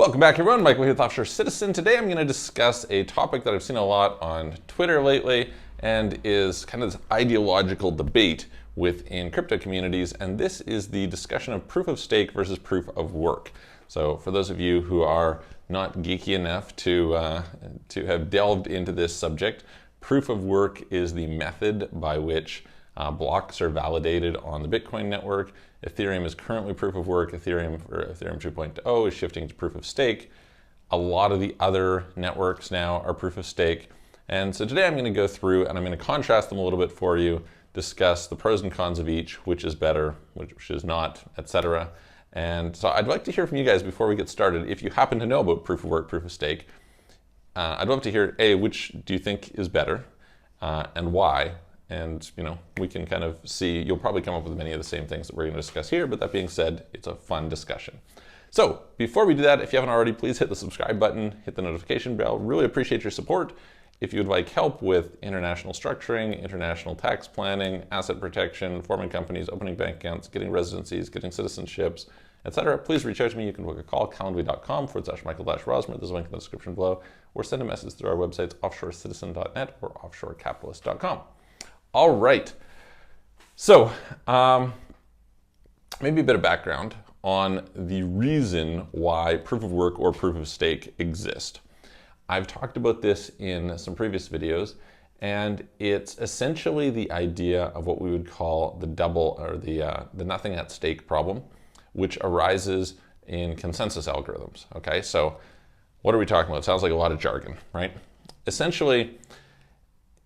Welcome back, everyone. Michael here with Offshore Citizen. Today I'm going to discuss a topic that I've seen a lot on Twitter lately and is kind of this ideological debate within crypto communities, and this is the discussion of proof of stake versus proof of work. So for those of you who are not geeky enough to have delved into this subject, proof of work is the method by which blocks are validated on the Bitcoin network. Ethereum is currently proof of work. Ethereum 2.0 is shifting to proof of stake. A lot of the other networks now are proof of stake. And so today I'm going to go through and I'm going to contrast them a little bit for you, discuss the pros and cons of each, which is better, which is not, etc. And so I'd like to hear from you guys before we get started. If you happen to know about proof of work, proof of stake, I'd love to hear, A, which do you think is better and why? And we can kind of see, you'll probably come up with many of the same things that we're going to discuss here, but that being said, it's a fun discussion. So before we do that, if you haven't already, please hit the subscribe button, hit the notification bell. Really appreciate your support. If you would like help with international structuring, international tax planning, asset protection, forming companies, opening bank accounts, getting residencies, getting citizenships, etc., please reach out to me. You can book a call, calendly.com/Michael-Rosmer. There's a link in the description below, or send a message through our websites, offshorecitizen.net or offshorecapitalist.com. All right, so maybe a bit of background on the reason why proof of work or proof of stake exist. I've talked about this in some previous videos, and it's essentially the idea of what we would call the double or the nothing at stake problem, which arises in consensus algorithms. Okay, so what are we talking about? It sounds like a lot of jargon, right? Essentially,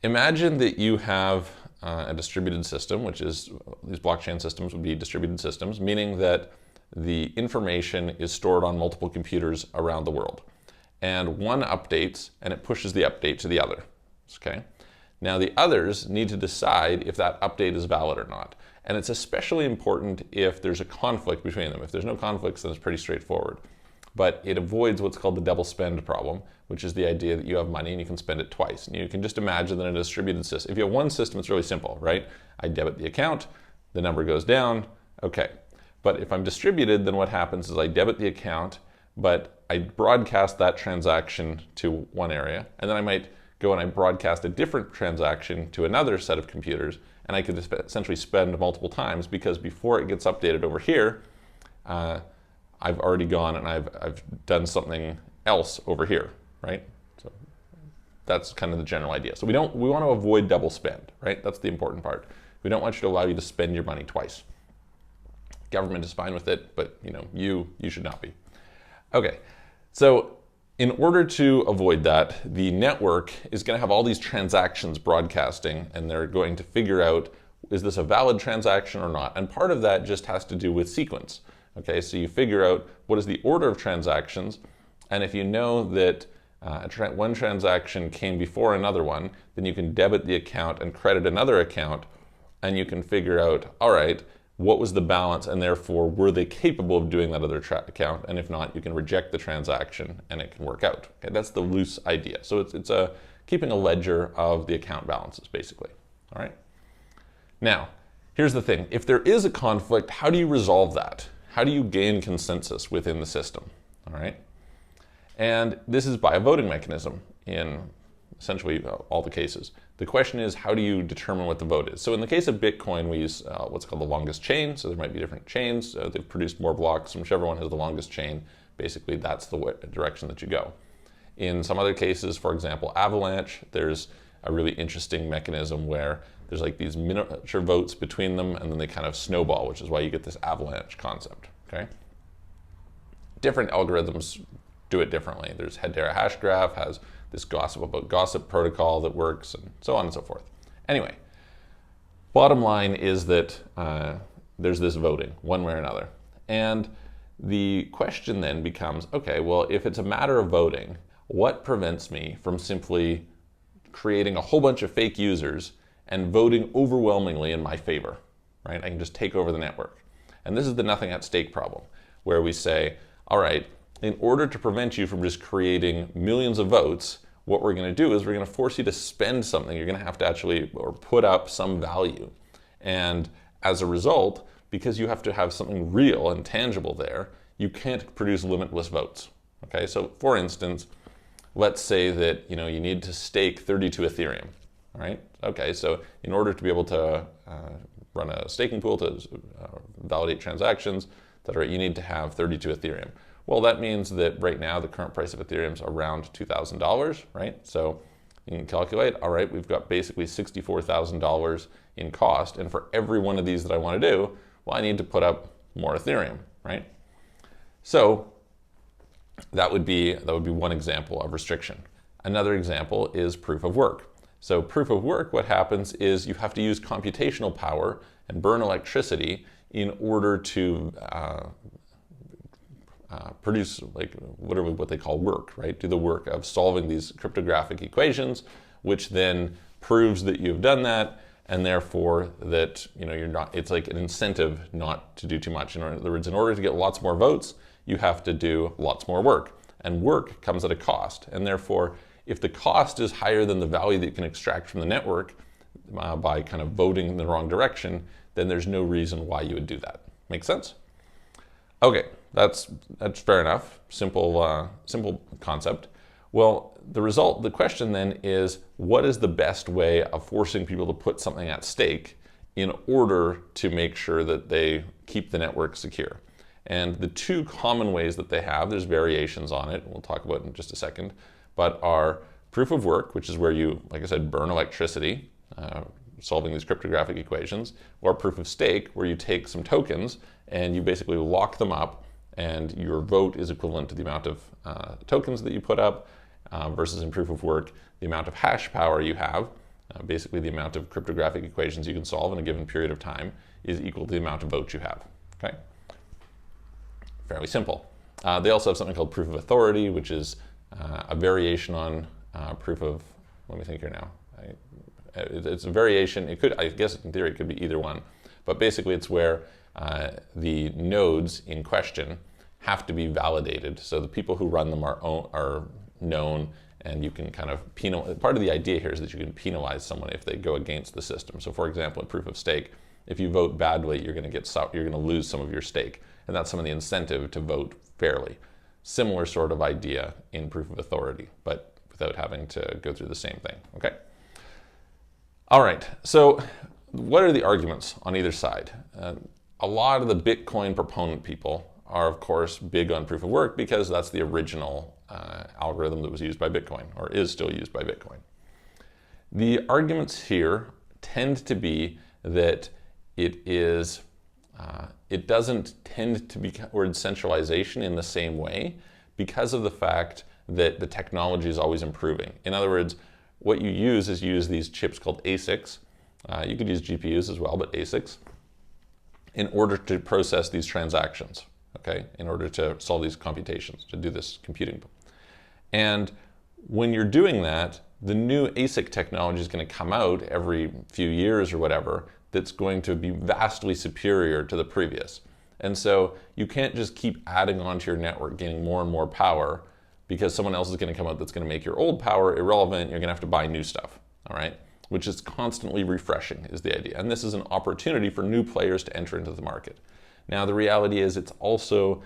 imagine that you have a distributed system, which is, these blockchain systems would be distributed systems, meaning that the information is stored on multiple computers around the world. And one updates, and it pushes the update to the other, okay? Now the others need to decide if that update is valid or not. And it's especially important if there's a conflict between them. If there's no conflicts, then it's pretty straightforward. But it avoids what's called the double spend problem, which is the idea that you have money and you can spend it twice. And you can just imagine that in a distributed system, if you have one system, it's really simple, right? I debit the account, the number goes down, okay. But if I'm distributed, then what happens is I debit the account, but I broadcast that transaction to one area, and then I might go and I broadcast a different transaction to another set of computers, and I could essentially spend multiple times because before it gets updated over here, I've already gone and I've done something else over here, right? So that's kind of the general idea. So we want to avoid double spend, right? That's the important part. We don't want you to allow you to spend your money twice. Government is fine with it, but you should not be. Okay, so in order to avoid that, the network is going to have all these transactions broadcasting, and they're going to figure out, is this a valid transaction or not? And part of that just has to do with sequence. Okay, so you figure out what is the order of transactions, and if you know that one transaction came before another one, then you can debit the account and credit another account, and you can figure out, all right, what was the balance, and therefore were they capable of doing that other account, and if not, you can reject the transaction and it can work out. Okay, that's the loose idea. So it's keeping a ledger of the account balances, basically. All right. Now, here's the thing. If there is a conflict, how do you resolve that? How do you gain consensus within the system? All right. And this is by a voting mechanism in essentially all the cases. The question is, how do you determine what the vote is? So in the case of Bitcoin, we use what's called the longest chain. So there might be different chains. They've produced more blocks. Whichever one has the longest chain, basically that's the direction that you go. In some other cases, for example, Avalanche, there's a really interesting mechanism where there's like these miniature votes between them, and then they kind of snowball, which is why you get this avalanche concept, okay? Different algorithms do it differently. There's Hedera Hashgraph, has this gossip protocol that works, and so on and so forth. Anyway, bottom line is that there's this voting, one way or another. And the question then becomes, okay, well, if it's a matter of voting, what prevents me from simply creating a whole bunch of fake users and voting overwhelmingly in my favor, right? I can just take over the network. And this is the nothing at stake problem, where we say, all right, in order to prevent you from just creating millions of votes, what we're going to do is we're going to force you to spend something. You're going to have to actually or put up some value. And as a result, because you have to have something real and tangible there, you can't produce limitless votes. Okay, so for instance, let's say that you need to stake 32 Ethereum. All right. Okay, so in order to be able to run a staking pool to validate transactions, you need to have 32 Ethereum. Well, that means that right now the current price of Ethereum is around $2,000, right? So you can calculate, all right, we've got basically $64,000 in cost, and for every one of these that I want to do, well, I need to put up more Ethereum, right? So that would be one example of restriction. Another example is proof of work. So proof of work, what happens is you have to use computational power and burn electricity in order to produce what they call work, right? Do the work of solving these cryptographic equations, which then proves that you've done that, and therefore that you're not. It's like an incentive not to do too much. In other words, in order to get lots more votes, you have to do lots more work, and work comes at a cost, and therefore, if the cost is higher than the value that you can extract from the network by kind of voting in the wrong direction, then there's no reason why you would do that. Make sense? Okay, that's fair enough. Simple concept. Well, the question then is, what is the best way of forcing people to put something at stake in order to make sure that they keep the network secure? And the two common ways that they have, there's variations on it, we'll talk about in just a second, but are proof of work, which is where you, like I said, burn electricity, solving these cryptographic equations, or proof of stake, where you take some tokens and you basically lock them up, and your vote is equivalent to the amount of tokens that you put up, versus in proof of work, the amount of hash power you have, basically the amount of cryptographic equations you can solve in a given period of time, is equal to the amount of votes you have. Okay? Fairly simple. They also have something called proof of authority, which is a variation on proof of, let me think here now. It's a variation. It could, I guess in theory, it could be either one. But basically it's where the nodes in question have to be validated. So the people who run them are known, and you can kind of penalize. Part of the idea here is that you can penalize someone if they go against the system. So for example, in proof of stake, if you vote badly, you're going to lose some of your stake. And that's some of the incentive to vote fairly. Similar sort of idea in proof of authority, but without having to go through the same thing, okay? All right, so what are the arguments on either side? A lot of the Bitcoin proponent people are, of course, big on proof of work because that's the original algorithm that was used by Bitcoin, or is still used by Bitcoin. The arguments here tend to be that it doesn't tend to be toward centralization in the same way because of the fact that the technology is always improving. In other words, what you use is these chips called ASICs. You could use GPUs as well, but ASICs, in order to process these transactions, okay? In order to solve these computations, to do this computing. And when you're doing that, the new ASIC technology is going to come out every few years or whatever that's going to be vastly superior to the previous. And so you can't just keep adding onto your network, gaining more and more power, because someone else is going to come out that's going to make your old power irrelevant. You're going to have to buy new stuff, all right? Which is constantly refreshing is the idea. And this is an opportunity for new players to enter into the market. Now, the reality is it's also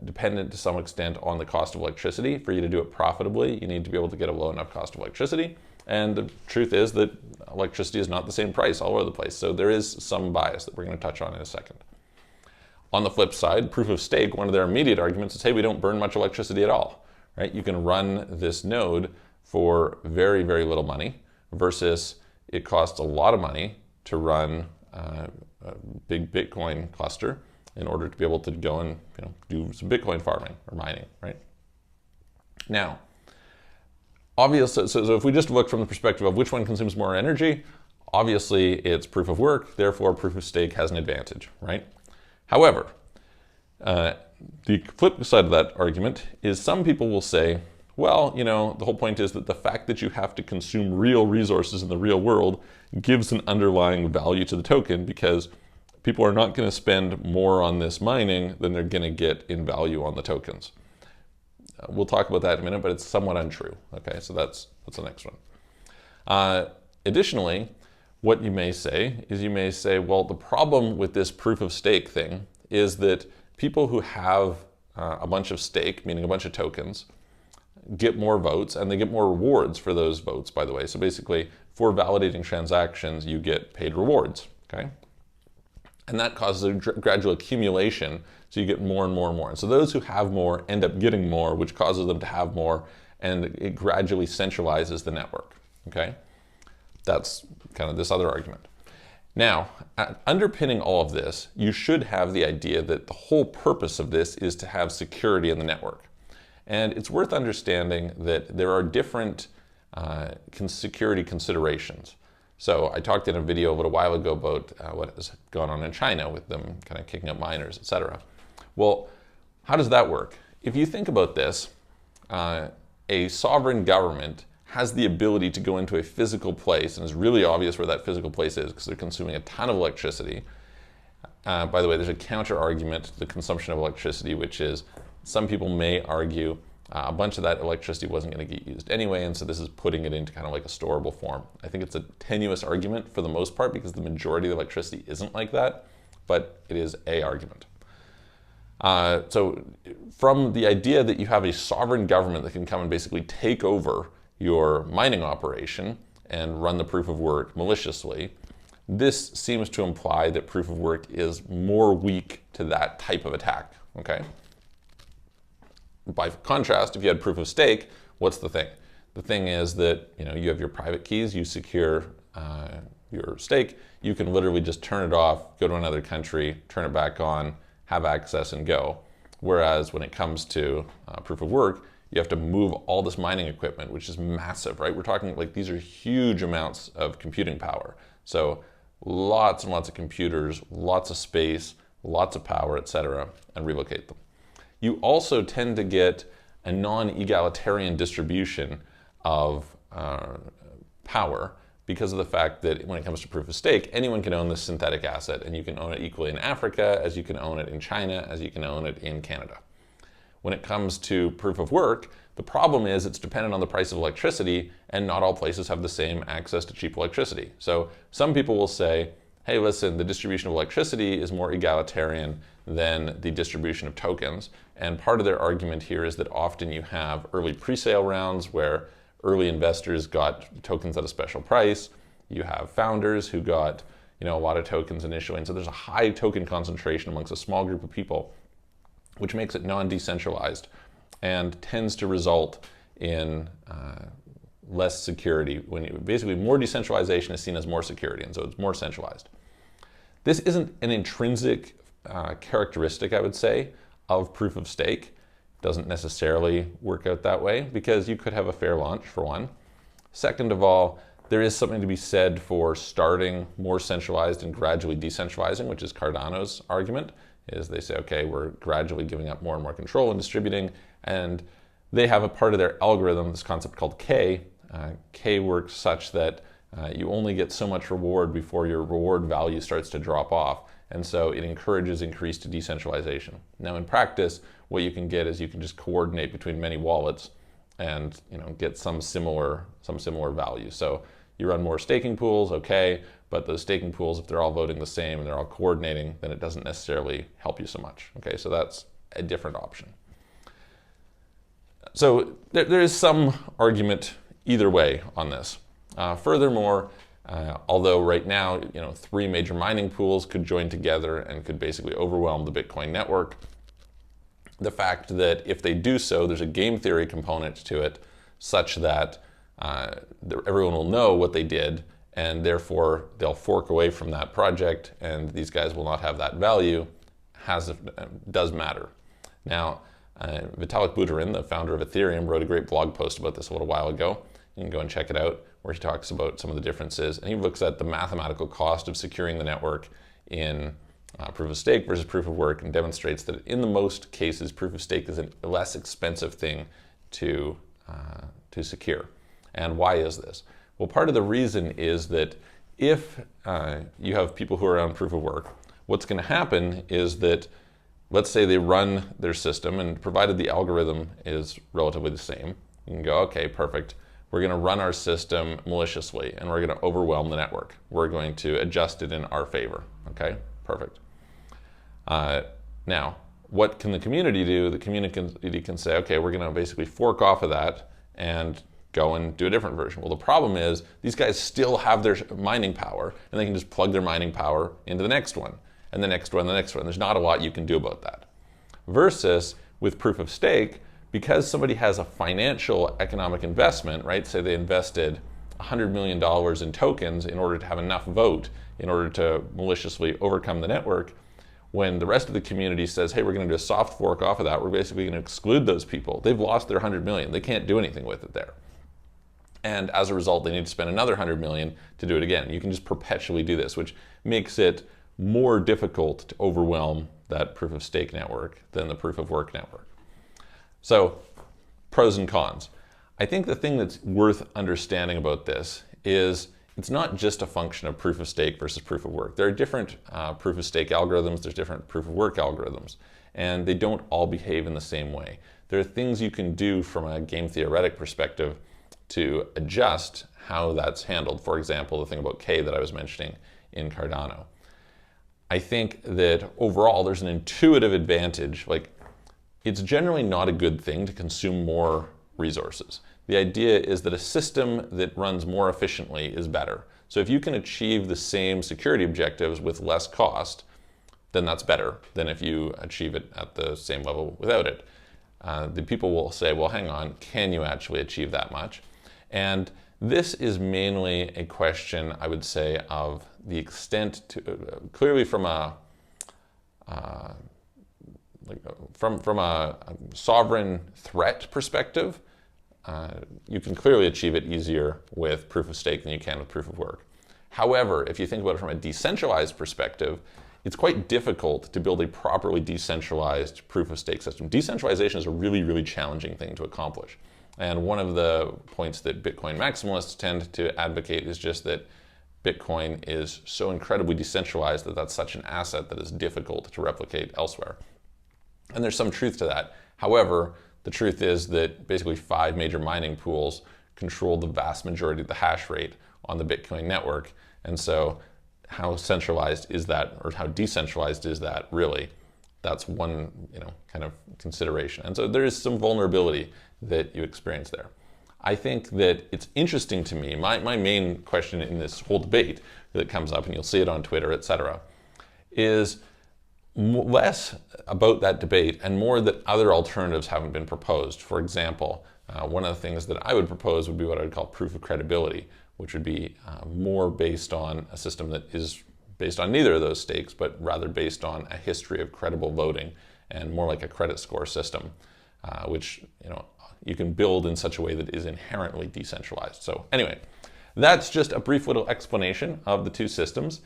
dependent to some extent on the cost of electricity. For you to do it profitably, you need to be able to get a low enough cost of electricity. And the truth is that electricity is not the same price all over the place. So there is some bias that we're going to touch on in a second. On the flip side, proof of stake, one of their immediate arguments is, hey, we don't burn much electricity at all, right? You can run this node for very, very little money versus it costs a lot of money to run a big Bitcoin cluster in order to be able to go and do some Bitcoin farming or mining, right? Now, obviously, so if we just look from the perspective of which one consumes more energy, obviously it's proof of work, therefore proof of stake has an advantage, right? However, the flip side of that argument is some people will say, well, the whole point is that the fact that you have to consume real resources in the real world gives an underlying value to the token because people are not going to spend more on this mining than they're going to get in value on the tokens. We'll talk about that in a minute, but it's somewhat untrue. Okay, so that's the next one. Additionally, what you may say is, well, the problem with this proof of stake thing is that people who have a bunch of stake, meaning a bunch of tokens, get more votes, and they get more rewards for those votes, by the way. So basically, for validating transactions, you get paid rewards, okay? And that causes a gradual accumulation, so you get more and more and more. And so those who have more end up getting more, which causes them to have more, and it gradually centralizes the network, okay? That's kind of this other argument. Now, underpinning all of this, you should have the idea that the whole purpose of this is to have security in the network. And it's worth understanding that there are different security considerations. So I talked in a video a little while ago about what has gone on in China with them kind of kicking up miners, etc. Well, how does that work? If you think about this, a sovereign government has the ability to go into a physical place, and it's really obvious where that physical place is because they're consuming a ton of electricity. By the way, there's a counter argument to the consumption of electricity, which is some people may argue a bunch of that electricity wasn't going to get used anyway, and so this is putting it into kind of like a storable form. I think it's a tenuous argument for the most part because the majority of the electricity isn't like that, but it is a argument. So from the idea that you have a sovereign government that can come and basically take over your mining operation and run the proof of work maliciously, this seems to imply that proof of work is more weak to that type of attack, okay? By contrast, if you had proof of stake, what's the thing? The thing is that you have your private keys, you secure your stake, you can literally just turn it off, go to another country, turn it back on, have access and go. Whereas when it comes to proof of work, you have to move all this mining equipment, which is massive, right? We're talking like these are huge amounts of computing power. So lots and lots of computers, lots of space, lots of power, etc., and relocate them. You also tend to get a non-egalitarian distribution of power because of the fact that when it comes to proof of stake, anyone can own this synthetic asset, and you can own it equally in Africa as you can own it in China, as you can own it in Canada. When it comes to proof of work, the problem is it's dependent on the price of electricity, and not all places have the same access to cheap electricity. So some people will say, hey, listen, the distribution of electricity is more egalitarian than the distribution of tokens. And part of their argument here is that often you have early pre-sale rounds where early investors got tokens at a special price. You have founders who got a lot of tokens initially. And so there's a high token concentration amongst a small group of people, which makes it non-decentralized and tends to result in less security. Basically more decentralization is seen as more security, and so it's more centralized. This isn't an intrinsic characteristic, I would say, of proof of stake. It doesn't necessarily work out that way because you could have a fair launch, for one. Second of all, there is something to be said for starting more centralized and gradually decentralizing, which is Cardano's argument, is they say, okay, we're gradually giving up more and more control and distributing, and they have a part of their algorithm, this concept called K. K works such that you only get so much reward before your reward value starts to drop off, and so it encourages increased decentralization. Now in practice, what you can get is you can just coordinate between many wallets and get some similar value. So you run more staking pools, okay, but those staking pools, if they're all voting the same and they're all coordinating, then it doesn't necessarily help you so much. Okay, so that's a different option. So there is some argument either way on this. Furthermore, although right now, 3 major mining pools could join together and could basically overwhelm the Bitcoin network, the fact that if they do so, there's a game theory component to it such that everyone will know what they did, and therefore they'll fork away from that project, and these guys will not have that value, does matter. Now, Vitalik Buterin, the founder of Ethereum, wrote a great blog post about this a little while ago. You can go and check it out, where he talks about some of the differences, and he looks at the mathematical cost of securing the network in proof of stake versus proof of work, and demonstrates that in the most cases, proof of stake is a less expensive thing to secure. And why is this? Well, part of the reason is that if you have people who are on proof of work, what's going to happen is that, let's say they run their system, and provided the algorithm is relatively the same, you can go, okay, perfect. We're going to run our system maliciously, and we're going to overwhelm the network. We're going to adjust it in our favor. Okay, perfect. Now, what can the community do? The community can say, okay, we're going to basically fork off of that and go and do a different version. Well, the problem is these guys still have their mining power, and they can just plug their mining power into the next one, and the next one, and the next one. There's not a lot you can do about that. Versus with proof of stake, because somebody has a financial economic investment, right? Say they invested $100 million in tokens in order to have enough vote in order to maliciously overcome the network. When the rest of the community says, hey, we're going to do a soft fork off of that, we're basically going to exclude those people. They've lost their 100 million. They can't do anything with it there. And as a result, they need to spend another 100 million to do it again. You can just perpetually do this, which makes it more difficult to overwhelm that proof of stake network than the proof of work network. So, pros and cons. I think the thing that's worth understanding about this is it's not just a function of proof of stake versus proof of work. There are different proof of stake algorithms, there's different proof of work algorithms, and they don't all behave in the same way. There are things you can do from a game theoretic perspective to adjust how that's handled. For example, the thing about K that I was mentioning in Cardano. I think that overall there's an intuitive advantage. Like, it's generally not a good thing to consume more resources. The idea is that a system that runs more efficiently is better. So if you can achieve the same security objectives with less cost, then that's better than if you achieve it at the same level without it. The people will say, well, hang on, can you actually achieve that much? And this is mainly a question, I would say, of the extent to, clearly from a sovereign threat perspective, you can clearly achieve it easier with proof of stake than you can with proof of work. However, if you think about it from a decentralized perspective, it's quite difficult to build a properly decentralized proof of stake system. Decentralization is a really, really challenging thing to accomplish. And one of the points that Bitcoin maximalists tend to advocate is just that Bitcoin is so incredibly decentralized that that's such an asset that is difficult to replicate elsewhere. And there's some truth to that. However, the truth is that basically 5 major mining pools control the vast majority of the hash rate on the Bitcoin network. And so how centralized is that, or how decentralized is that really? That's one, kind of consideration. And so there is some vulnerability that you experience there. I think that it's interesting to me, my main question in this whole debate that comes up, and you'll see it on Twitter, etc., is less about that debate and more that other alternatives haven't been proposed. For example, one of the things that I would propose would be what I would call proof of credibility, which would be more based on a system that is based on neither of those stakes, but rather based on a history of credible voting and more like a credit score system, which you can build in such a way that is inherently decentralized. So anyway, that's just a brief little explanation of the two systems.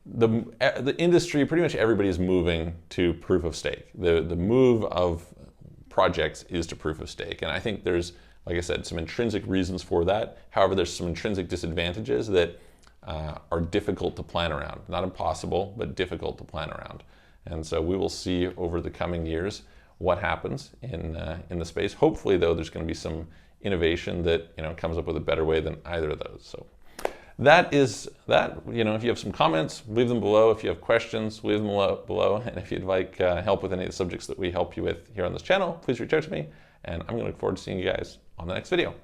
The industry, pretty much everybody is moving to proof of stake. The move of projects is to proof of stake. And I think there's, like I said, some intrinsic reasons for that. However, there's some intrinsic disadvantages that are difficult to plan around. Not impossible, but difficult to plan around. And so we will see over the coming years what happens in the space. Hopefully, though, there's going to be some innovation that comes up with a better way than either of those. So that is that. If you have some comments, leave them below. If you have questions, leave them below. And if you'd like help with any of the subjects that we help you with here on this channel, please reach out to me. And I'm going to look forward to seeing you guys on the next video.